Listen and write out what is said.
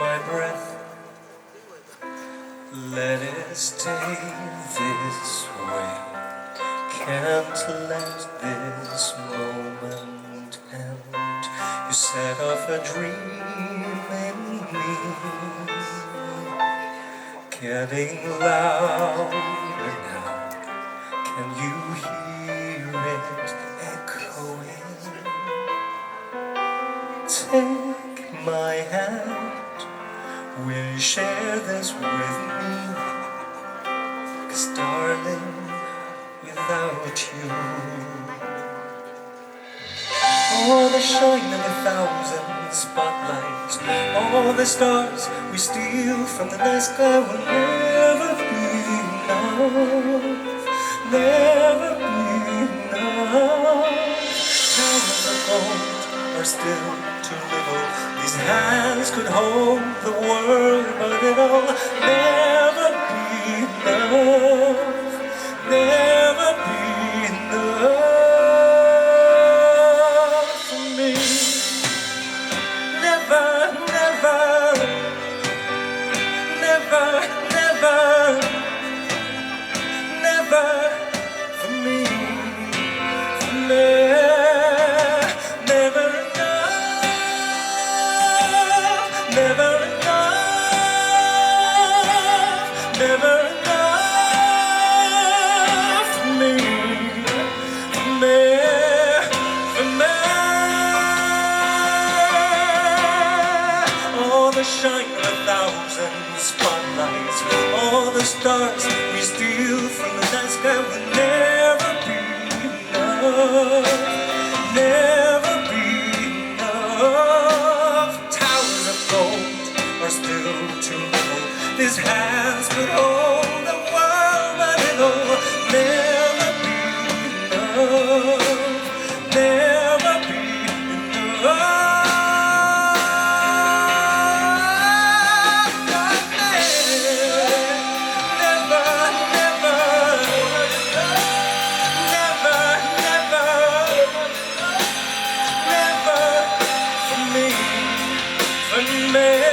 my breath. Let it stay this way. Can't let this moment end. You set off a dream in me, getting louder now. Can you hear it echoing? Take my hand, will you share this with me? 'Cause darling, without you, all the shine of a thousand spotlights, all the stars we steal from the night sky will never be enough, never be enough. Towers of gold are still too little. These hands could hold the world, but it'll never be enough, never be enough for me. Never, never, never, never, never for me, for me. Never enough, never enough, never enough for me, for me, for me. All the shine of a thousand spotlights, all the stars we steal from the night sky will never be enough, never be enough. Towers of gold are still too little. These hands could hold the world, but it'll never be enough, never be enough. Never, never, never, never, never for me, for me.